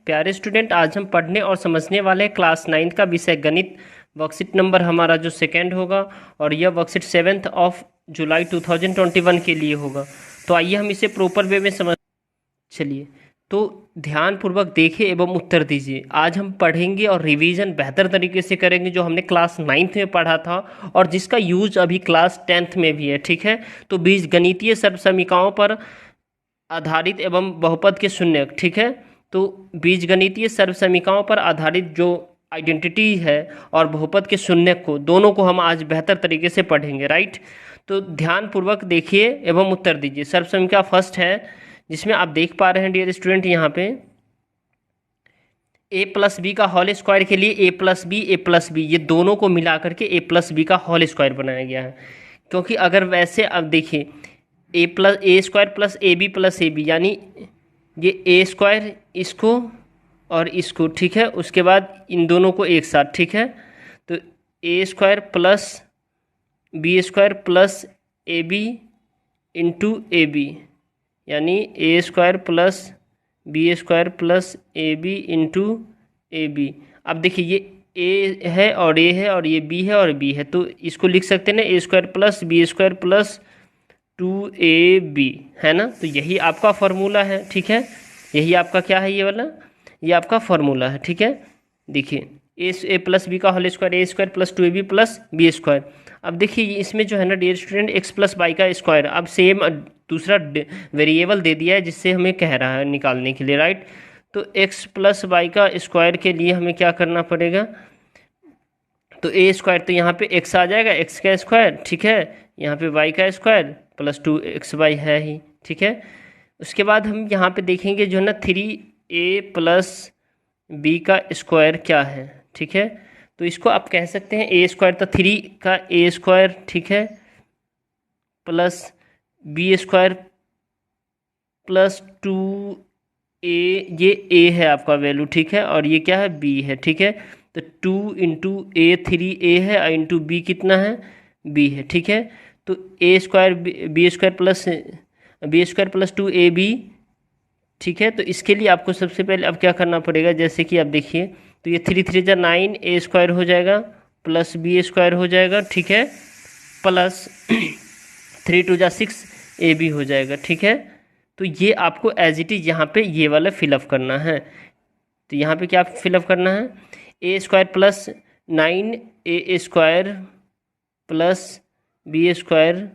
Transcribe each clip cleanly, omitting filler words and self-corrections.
प्यारे स्टूडेंट, आज हम पढ़ने और समझने वाले हैं क्लास 9 का विषय गणित। वर्कशीट नंबर हमारा जो सेकंड होगा और यह वर्कशीट 7 ऑफ जुलाई 2021 के लिए होगा। तो आइए हम इसे प्रॉपर वे में समझ चलिए। तो ध्यानपूर्वक देखिए एवं उत्तर दीजिए। आज हम पढ़ेंगे और रिवीजन बेहतर तरीके से करेंगे जो हमने क्लास 9 में पढ़ा था और जिसका यूज अभी क्लास 10 में भी है। ठीक है, तो बीजगणितीय सर्वसमीकरणों पर आधारित एवं बहुपद के शून्यक। ठीक है, तो बीजगणितीय सर्वसमीकरणों पर आधारित जो आइडेंटिटी है और बहुपद के शून्यक को दोनों को हम आज बेहतर तरीके से पढ़ेंगे। राइट, तो ध्यानपूर्वक देखिए एवं उत्तर दीजिए। सर्वसमीकरण फर्स्ट है जिसमें आप देख पा रहे हैं डियर स्टूडेंट, यहाँ पे a प्लस बी का होल स्क्वायर के लिए a प्लस बी ये दोनों को मिला करके a प्लस बी का होल स्क्वायर बनाया गया है। क्योंकि अगर वैसे अब देखिए ए स्क्वायर प्लस ए बी यानी ये ए स्क्वायर इसको और इसको, ठीक है, उसके बाद इन दोनों को एक साथ, ठीक है, तो A square plus A B into A B यानी A square plus A B into A B. अब देखिए ये ए है और ए है और ये बी है और बी है, तो इसको लिख सकते हैं ना ए स्क्वायर प्लस 2ab, है ना। तो यही आपका फॉर्मूला है। ठीक है, यही आपका क्या है, ये वाला, ये आपका फॉर्मूला है। ठीक है, देखिए ए प्लस बी का होल स्क्वायर ए square plus 2ab plus B square. अब देखिए इसमें जो है ना dear student X plus Y का स्क्वायर, अब सेम दूसरा वेरिएबल दे दिया है जिससे हमें कह रहा है निकालने के लिए। राइट, तो एक्स प्लस वाई का स्क्वायर के लिए हमें क्या करना पड़ेगा, तो ए स्क्वायर तो यहाँ पे एक्स आ जाएगा, एक्स का स्क्वायर, ठीक है, यहाँ पे वाई का स्क्वायर प्लस 2xy है ही। ठीक है, उसके बाद हम यहाँ पे देखेंगे जो है ना 3a प्लस बी का स्क्वायर क्या है। ठीक है, तो इसको आप कह सकते हैं ए स्क्वायर, तो 3 का ए स्क्वायर, ठीक है, plus B square plus 2a, ये a है आपका वैल्यू, ठीक है, और ये क्या है b है। ठीक है, तो 2 इंटू ए 3a है और इंटू बी कितना है, b है। ठीक है, तो बी स्क्वायर प्लस 2ab, ठीक है, तो इसके लिए आपको सबसे पहले अब क्या करना पड़ेगा, जैसे कि आप देखिए, तो ये 3 3 9 ए स्क्वायर हो जाएगा प्लस बी स्क्वायर हो जाएगा, ठीक है, प्लस 3 2 6 ab हो जाएगा। ठीक है, तो ये आपको एज इट इज यहाँ पे ये वाला फिलअप करना है। तो यहाँ पे क्या फिलअप करना है, A square plus 9a square plus B square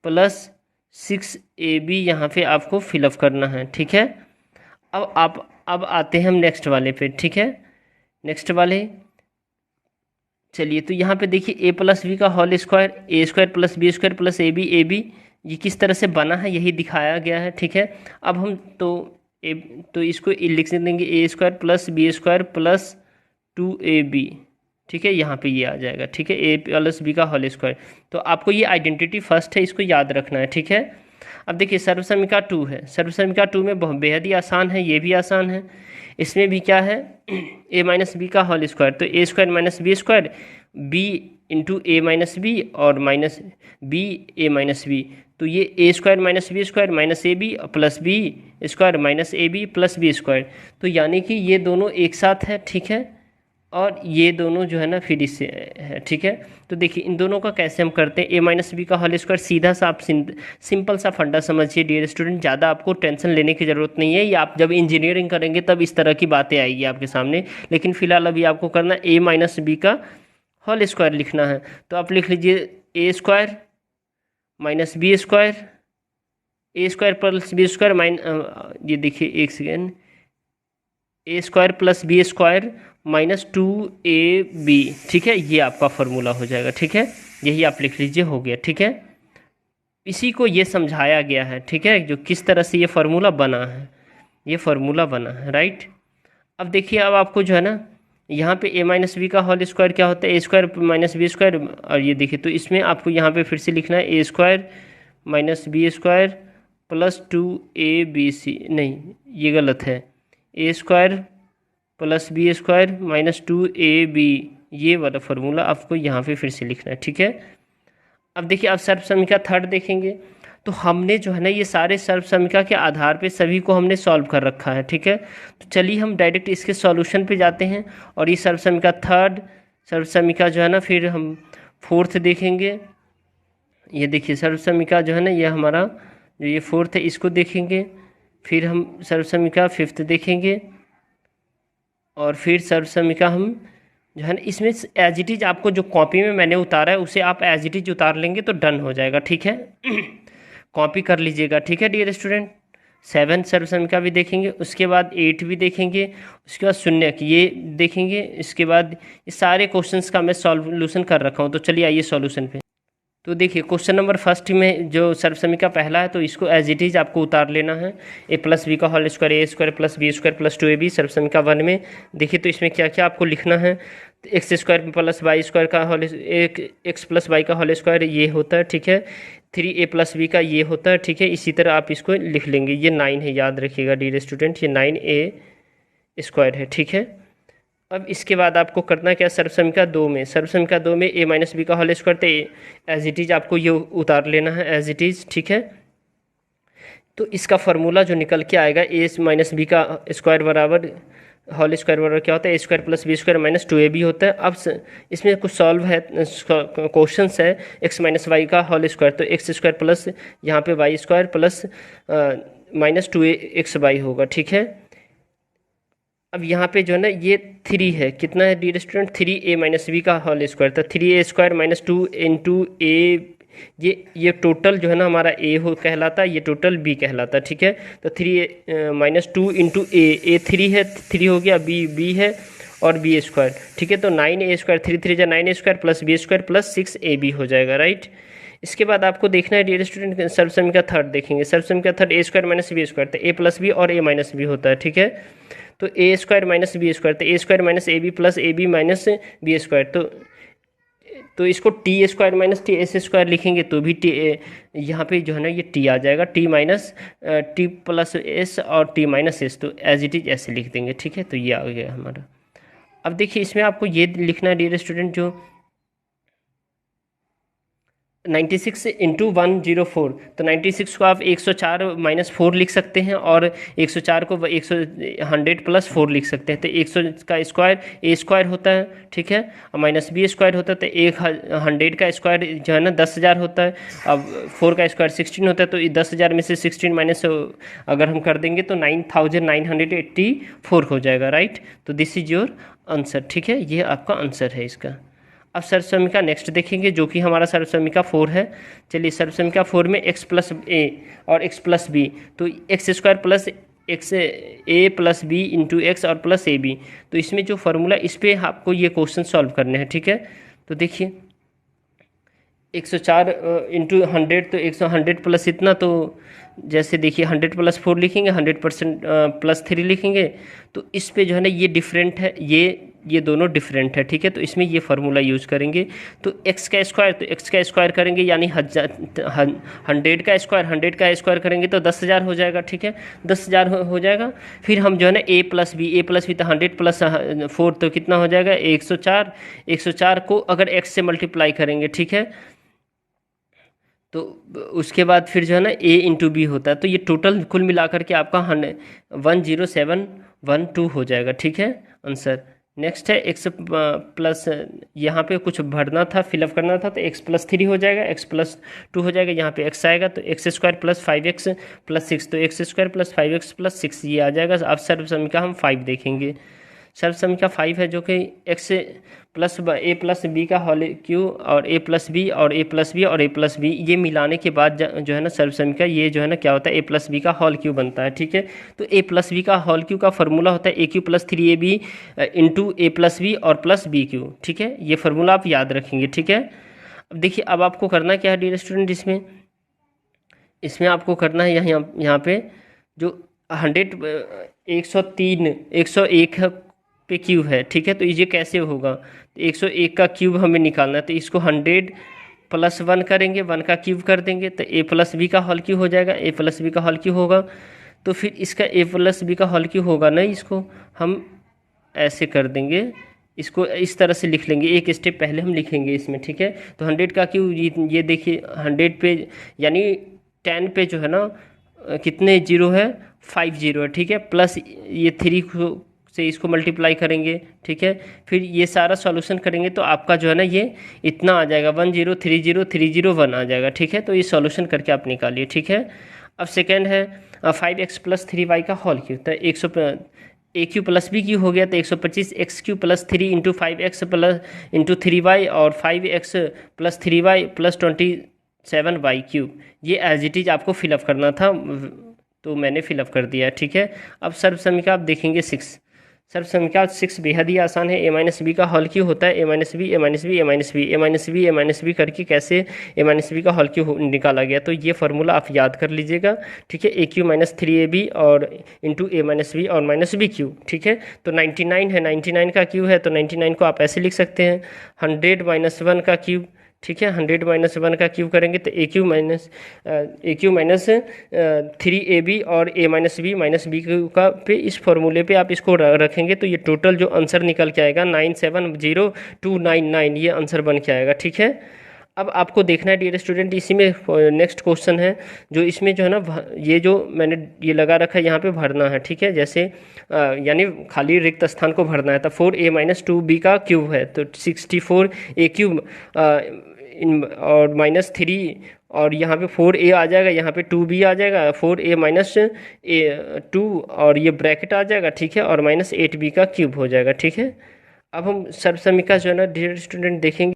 plus 6ab यहाँ पे आपको फिलअप करना है। ठीक है, अब आते हैं हम नेक्स्ट वाले पे। ठीक है, नेक्स्ट वाले चलिए, तो यहाँ पे देखिए ए प्लस बी का होल स्क्वायर ए स्क्वायर प्लस ए बी ये किस तरह से बना है यही दिखाया गया है। ठीक है, अब हम तो इसको लिख देंगे A square plus B square plus 2ab, ठीक है, यहाँ पे ये आ जाएगा। ठीक है, ए प्लस बी का होल स्क्वायर। तो आपको ये आइडेंटिटी फर्स्ट है, इसको याद रखना है। ठीक है, अब देखिए सर्वसमीकरण 2 है, सर्वसमीकरण 2 में बहुत बेहद ही आसान है, ये भी आसान है। इसमें भी क्या है, ए माइनस बी का होल स्क्वायर, तो A square minus B square B into A minus B और minus B A minus B, तो ये A square minus A B plus B square minus A B plus B square, तो यानी कि ये दोनों एक साथ है। ठीक है, और ये दोनों जो है ना फिर इससे है। ठीक है, तो देखिए इन दोनों का कैसे हम करते हैं, ए माइनस बी का होल स्क्वायर सीधा सा आप सिंपल सा फंडा समझिए डियर स्टूडेंट, ज़्यादा आपको टेंशन लेने की ज़रूरत नहीं है। ये आप जब इंजीनियरिंग करेंगे तब इस तरह की बातें आएगी आपके सामने, लेकिन फिलहाल अभी आपको करना ए माइनस बी का होल स्क्वायर लिखना है। तो आप लिख लीजिए A square minus B square, A square plus B square ये देखिए एक second, A square plus B square minus 2ab, ठीक है, ये आपका फॉर्मूला हो जाएगा। ठीक है, यही आप लिख लीजिए, हो गया। ठीक है, इसी को ये समझाया गया है। ठीक है, जो किस तरह से ये फार्मूला बना है, ये फार्मूला बना है। राइट, अब देखिए, अब आपको जो है ना यहाँ पे ए माइनस बी का होल स्क्वायर क्या होता है, A square minus B square, और ये देखिए, तो इसमें आपको यहाँ पे फिर से लिखना है A square minus B square plus 2abc, नहीं ये गलत है, A square plus B square minus 2ab, ये वाला फार्मूला आपको यहाँ पे फिर से लिखना है। ठीक है, अब देखिए आप सर्वसमीकरण थर्ड देखेंगे, तो हमने जो है ना ये सारे सर्व समीकरण के आधार पे सभी को हमने सॉल्व कर रखा है, ठीक है। तो चलिए हम डायरेक्ट इसके सॉल्यूशन पे जाते हैं, और ये सर्व समीकरण थर्ड सर्व समीकरण जो है ना, फिर हम फोर्थ देखेंगे। ये देखिए सर्व समीकरण जो है ना, ये हमारा जो ये फोर्थ है इसको देखेंगे, फिर हम सर्व समीकरण फिफ्थ देखेंगे, और फिर सर्व समीकरण हम जो है ना इसमें एज इट इज़ आपको जो कॉपी में मैंने उतारा है उसे आप एज इट इज़ उतार लेंगे तो डन हो जाएगा, ठीक है। कॉपी कर लीजिएगा, ठीक है डियर स्टूडेंट। 7 सर्व समीकरण भी देखेंगे, उसके बाद 8 भी देखेंगे, उसके बाद शून्य ये देखेंगे, इसके बाद ये सारे क्वेश्चंस का मैं सॉल्यूशन कर रखा हूँ। तो चलिए आइए सॉल्यूशन पे। तो देखिए क्वेश्चन नंबर फर्स्ट में जो सर्व समीकरण पहला है तो इसको एज इट इज़ आपको उतार लेना है। ए प्लस बी का होल स्क्वायर, ए square plus B square plus 2ab सर्व समीकरण 1 में। देखिए तो इसमें क्या क्या आपको लिखना है। X square plus y square का होल, एक एक्स प्लस वाई का होल स्क्वायर ये होता है, ठीक है। 3a प्लस बी का ये होता है, ठीक है। इसी तरह आप इसको लिख लेंगे। ये 9 है, याद रखिएगा डियर स्टूडेंट, ये 9a स्क्वायर है, ठीक है। अब इसके बाद आपको करना क्या, सर्व समीकरण 2 में, सर्व समीकरण 2 में a माइनस बी का होल स्क्वायर, तो एज इट इज़ आपको ये उतार लेना है एज इट इज़, ठीक है। तो इसका फार्मूला जो निकल के आएगा a माइनस बी का स्क्वायर बराबर होल स्क्वायर बराबर क्या होता है, A square plus B square minus 2ab होता है। अब इसमें कुछ सॉल्व है, क्वेश्चन है एक्स माइनस वाई का होल स्क्वायर, तो एक्स स्क्वायर प्लस यहाँ पे Y square plus minus 2axy होगा, ठीक है। अब यहाँ पे जो है ना ये 3 है, कितना है dear student, 3a minus B का होल स्क्वायर, तो 3a स्क्वायर माइनस 2 इंटू ए, ये टोटल जो है ना हमारा a हो कहलाता है, ये टोटल b कहलाता है, ठीक है। तो 3a माइनस 2 इंटू ए 3 है, 3 हो गया, b है और b स्क्वायर, ठीक है। तो 9a स्क्वायर, 3 3 जा 9a square plus b square plus 6ab हो जाएगा, राइट। इसके बाद आपको देखना है डियर स्टूडेंट सर्व समीकरण थर्ड देखेंगे। सर्व समीकरण third a square minus B square, तो a प्लस बी और a माइनस बी होता है, ठीक है। तो A square minus B square, तो A square minus A B plus A B minus B square, तो इसको T square minus T S square लिखेंगे तो भी टी, यहाँ पे जो है ना ये टी आ जाएगा, T minus T plus S और टी माइनस एस, तो एज इट इज ऐसे लिख देंगे, ठीक है। तो ये आ गया हमारा। अब देखिए इसमें आपको ये लिखना है डियर स्टूडेंट, जो 96 इंटू 104, तो 96 को आप 104 माइनस 4 लिख सकते हैं, और 104 को 100 प्लस 4 लिख सकते हैं। तो 100 का स्क्वायर ए स्क्वायर होता है, ठीक है, और माइनस बी स्क्वायर होता है, तो 100 का स्क्वायर जो है ना 10,000 होता है। अब 4 का स्क्वायर 16 होता है, तो 10,000 में से 16 माइनस अगर हम कर देंगे तो 9,984 हो जाएगा, राइट। तो दिस इज योर आंसर, ठीक है, ये आपका आंसर है इसका। अब सर्व समीकरण नेक्स्ट देखेंगे, जो कि हमारा सर्व समीकरण 4 है। चलिए सर्व समीकरण 4 में x प्लस ए और x प्लस बी, तो एक्स स्क्वायर प्लस एक्स ए प्लस बी इंटू एक्स और प्लस ए बी, तो इसमें जो फार्मूला, इस पर आपको ये क्वेश्चन सॉल्व करने हैं, ठीक है। तो देखिए 104 इंटू 100, तो 100 प्लस इतना, तो जैसे देखिए 100 प्लस 4 लिखेंगे, 100% प्लस 3 लिखेंगे, तो इस पे जो है ना ये डिफरेंट है, ये दोनों डिफरेंट है, ठीक है। तो इसमें ये फार्मूला यूज़ करेंगे। तो x का स्क्वायर, तो x का स्क्वायर करेंगे यानी 100 का स्क्वायर करेंगे तो 10,000 हो जाएगा, ठीक है, 10,000 हो जाएगा। फिर हम जो है ना a प्लस बी तो 100 प्लस 4 तो कितना हो जाएगा 104 को अगर x से मल्टीप्लाई करेंगे, ठीक है, तो उसके बाद फिर जो है ना a इंटू बी होता है, तो ये टोटल कुल मिलाकर के आपका 10712 हो जाएगा, ठीक है आंसर। नेक्स्ट है x प्लस, यहाँ पे कुछ भरना था, फिलअप करना था, तो x प्लस 3 हो जाएगा, x प्लस 2 हो जाएगा, यहाँ पे x आएगा, तो x square plus 5x plus 6, तो x square plus 5x plus 6 ये आ जाएगा। अब सर्व समीकरण हम 5 देखेंगे। सर्व समीकरण 5 है, जो कि x प्लस ए प्लस बी का होल क्यू और ए प्लस बी और ए प्लस बी और ए प्लस बी, ये मिलाने के बाद जो है ना सर्व समीकरण ये जो है ना क्या होता है, ए प्लस बी का होल क्यू बनता है, ठीक है। तो ए प्लस बी का होल क्यू का फार्मूला होता है ए क्यू प्लस 3ab इंटू ए प्लस बी और प्लस बी क्यू, ठीक है। ये फार्मूला आप याद रखेंगे, ठीक है। अब देखिए अब आपको करना क्या है डियर स्टूडेंट, इसमें आपको करना है यहाँ पे जो 101 पे क्यूब है, ठीक है। तो ये कैसे होगा, तो 101 का क्यूब हमें निकालना है, तो इसको 100 प्लस 1 करेंगे, 1 का क्यूब कर देंगे, तो a प्लस बी का होल क्यूब हो जाएगा, a प्लस बी का होल क्यूब होगा। तो फिर इसका a प्लस बी का होल क्यूब होगा ना, इसको हम ऐसे कर देंगे, इसको इस तरह से लिख लेंगे, एक स्टेप पहले हम लिखेंगे इसमें, ठीक है। तो 100 का क्यूब, ये देखिए 100 पे यानी 10 पे जो है ना कितने जीरो है, 5 जीरो है, ठीक है। प्लस ये 3 से इसको मल्टीप्लाई करेंगे, ठीक है। फिर ये सारा सॉल्यूशन करेंगे तो आपका जो है ना ये इतना आ जाएगा 10303031 आ जाएगा, ठीक है। तो ये सॉल्यूशन करके आप निकालिए, ठीक है। अब सेकेंड है 5x+3y का होल क्यूब, तो ए क्यू प्लस बी क्यू हो गया, तो 125x³ + 3 × 5x plus into 3y और 5x+3y + 27y³। ये एज इट इज आपको फिलअप करना था, तो मैंने फिलअप कर दिया, ठीक है। अब सर्व समीकरण आप देखेंगे 6, सर्व समीकरण 6 बेहद ही आसान है। a-b का होल क्यों होता है, a-b करके कैसे a-b का होल क्यों निकाला गया, तो ये फार्मूला आप याद कर लीजिएगा, ठीक है। a³ - 3ab और इंटू a-b और -b³, ठीक है। तो 99 है, 99 का क्यूब है, तो 99 को आप ऐसे लिख सकते हैं 100 - 1 का क्यूब, ठीक है। 100 - 1 का क्यूब करेंगे तो a³ - 3ab और a-b का पे इस फॉर्मूले पे आप इसको रखेंगे तो ये टोटल जो आंसर निकल के आएगा 970299, ये आंसर बन के आएगा, ठीक है। अब आपको देखना है डियर स्टूडेंट, इसी में नेक्स्ट क्वेश्चन है जो इसमें जो है ना ये जो मैंने ये लगा रखा है यहाँ पे भरना है, ठीक है। जैसे यानी खाली रिक्त स्थान को भरना है, तो 4a - 2b का क्यूब है, तो 64a³ और -3 और यहाँ पे 4a आ जाएगा, यहाँ पे 2b आ जाएगा, 4a - 2 और ये ब्रैकेट आ जाएगा, ठीक है, और -8b का क्यूब हो जाएगा, ठीक है। अब हम सर्व समीकरण जो है ना डियर स्टूडेंट देखेंगे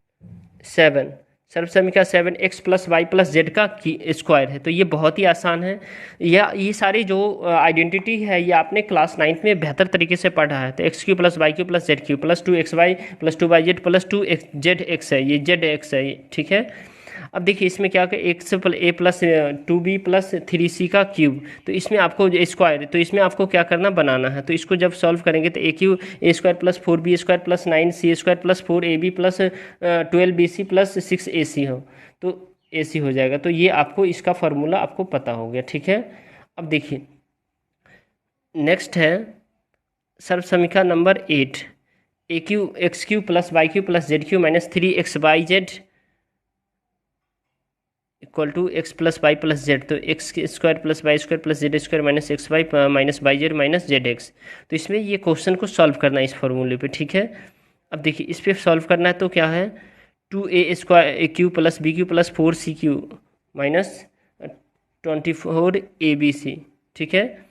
7, सर्व समीकरण 7x + y + z का स्क्वायर है, तो ये बहुत ही आसान है। ये सारी जो आइडेंटिटी है ये आपने क्लास 9th में बेहतर तरीके से पढ़ा है। तो x³ + y³ + z³ + 2xy + 2yz + 2zx है, ये zx है, ठीक है। अब देखिए इसमें क्या है, x + 2b + 3c का क्यूब, तो इसमें आपको स्क्वायर, तो इसमें आपको क्या करना, बनाना है। तो इसको जब सॉल्व करेंगे तो a² + 4b² + 9c² + 4ab + 12bc + 6ac हो, तो ac हो जाएगा। तो ये आपको इसका फॉर्मूला आपको पता हो गया, ठीक है। अब देखिए नेक्स्ट है सर्व समीकरण number 8, x³ + y³ + z³ - 3xyz = x + y + z, तो x² + y² + z² - xy - yz - zx। तो इसमें ये क्वेश्चन को सॉल्व करना है इस फॉर्मूले पे, ठीक है। अब देखिए इस पे सॉल्व करना है तो क्या है, 2a² + b³ + 4c³ - 24abc, ठीक है।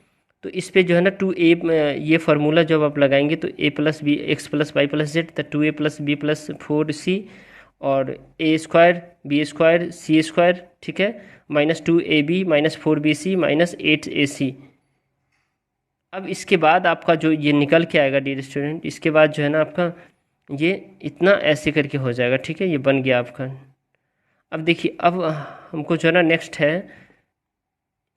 तो इस पे जो है ना 2a ये फार्मूला जब आप लगाएंगे तो a + b x + y + z, तो 2a + b + 4c और a² b² c², ठीक है, -2ab - 4bc - 8ac। अब इसके बाद आपका जो ये निकल के आएगा डियर स्टूडेंट, इसके बाद जो है ना आपका ये इतना ऐसे करके हो जाएगा, ठीक है, ये बन गया आपका। अब देखिए अब हमको जो है ना नेक्स्ट है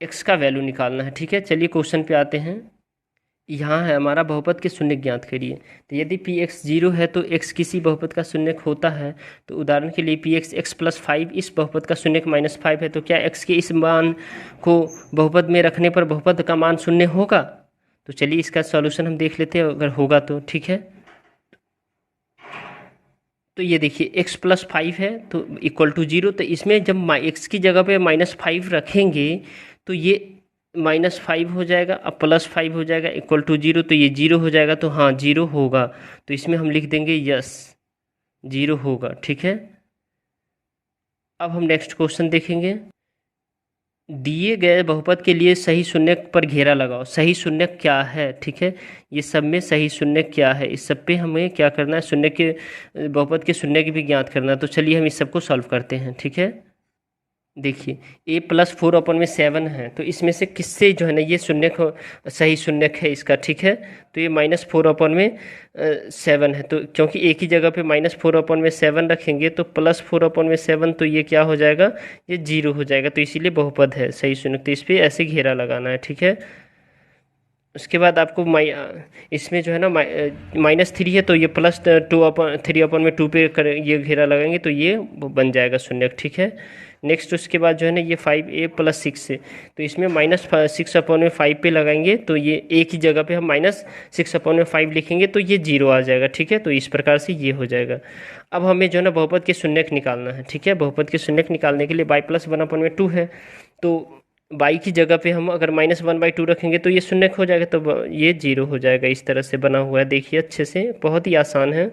x का वैल्यू निकालना है, ठीक है। चलिए क्वेश्चन पे आते हैं। यहाँ है हमारा बहुपद के शून्य ज्ञात करिए। तो यदि px 0 है तो x किसी बहुपद का शून्य होता है, तो उदाहरण के लिए px x + 5 इस बहुपद का शून्य -5 है, तो क्या x के इस मान को बहुपद में रखने पर बहुपद का मान शून्य होगा। तो चलिए इसका सॉल्यूशन हम देख लेते हैं, अगर होगा तो ठीक है। तो ये देखिए x + 5 है तो = 0, तो इसमें जब x की जगह पे -5 रखेंगे तो ये -5 हो जाएगा, अब +5 हो जाएगा, = 0, तो ये 0 हो जाएगा, तो हाँ 0 होगा। तो इसमें हम लिख देंगे यस 0 होगा, ठीक है। अब हम नेक्स्ट क्वेश्चन देखेंगे। दिए गए बहुपद के लिए सही शून्य पर घेरा लगाओ। सही शून्य क्या है, ठीक है, ये सब में सही शून्य क्या है, इस सब पे हमें क्या करना है, शून्य के बहुपद के शून्य की भी ज्ञात करना है। तो चलिए हम इस सबको सॉल्व करते हैं, ठीक है। देखिए a + 4/7 है, तो इसमें से किससे जो है ना ये शून्य को सही शून्य है इसका, ठीक है। तो ये -4/7 है, तो क्योंकि एक ही जगह पे -4/7 रखेंगे तो +4/7, तो ये क्या हो जाएगा, ये 0 हो जाएगा, तो इसीलिए बहुपद है सही शून्य। तो इस पर ऐसे घेरा लगाना है, ठीक है। उसके बाद आपको इसमें जो है ना -3 है, तो ये +2/3/2 पे कर ये घेरा लगाएंगे तो ये बन जाएगा शून्य, ठीक है। नेक्स्ट उसके बाद जो है ना ये 5a + 6 है, तो इसमें -6/5 पे लगाएंगे तो ये एक ही जगह पे हम -6/5 लिखेंगे तो ये 0 आ जाएगा, ठीक है। तो इस प्रकार से ये हो जाएगा। अब हमें जो है ना बहुपद के शून्यक निकालना है, ठीक है। बहुपद के शून्यक निकालने के लिए y + 1/2 है, तो बाई की जगह पे हम अगर -1/2 रखेंगे तो ये शून्य हो जाएगा, तो ये 0 हो जाएगा। इस तरह से बना हुआ है, देखिए अच्छे से, बहुत ही आसान है।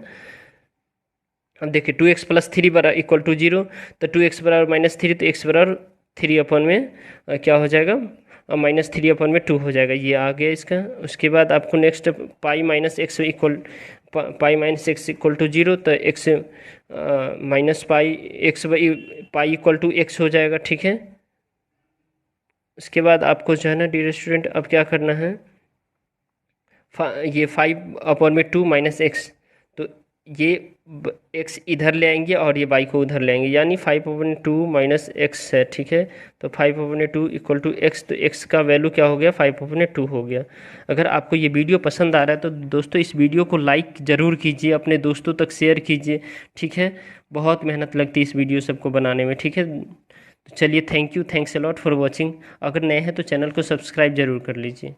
अब देखिए 2x + 3 बराबर इक्वल टू 0, तो 2x बराबर -3, तो x बराबर 3 अपन में क्या हो जाएगा, -3 अपन में 2 हो जाएगा। ये आ गया इसका। उसके बाद आपको next pi minus x equal to 0, तो x minus pi x pi equal to x हो जाएगा, ठीक है। उसके बाद आपको जो है ना डियर स्टूडेंट, अब क्या करना है, ये 5/2 माइनस एक्स, तो ये x इधर ले आएंगे और ये y को उधर ले आएंगे, यानी 5/2 माइनस एक्स है, ठीक है। तो 5/2 इक्वल टू एक्स, तो x का वैल्यू क्या हो गया, 5/2 हो गया। अगर आपको ये वीडियो पसंद आ रहा है तो दोस्तों इस वीडियो को लाइक ज़रूर कीजिए, अपने दोस्तों तक शेयर कीजिए, ठीक है। बहुत मेहनत लगती है इस वीडियो सबको बनाने में, ठीक है। तो चलिए, thank you, thanks a lot for watching. अगर नए हैं तो चैनल को सब्सक्राइब जरूर कर लीजिए।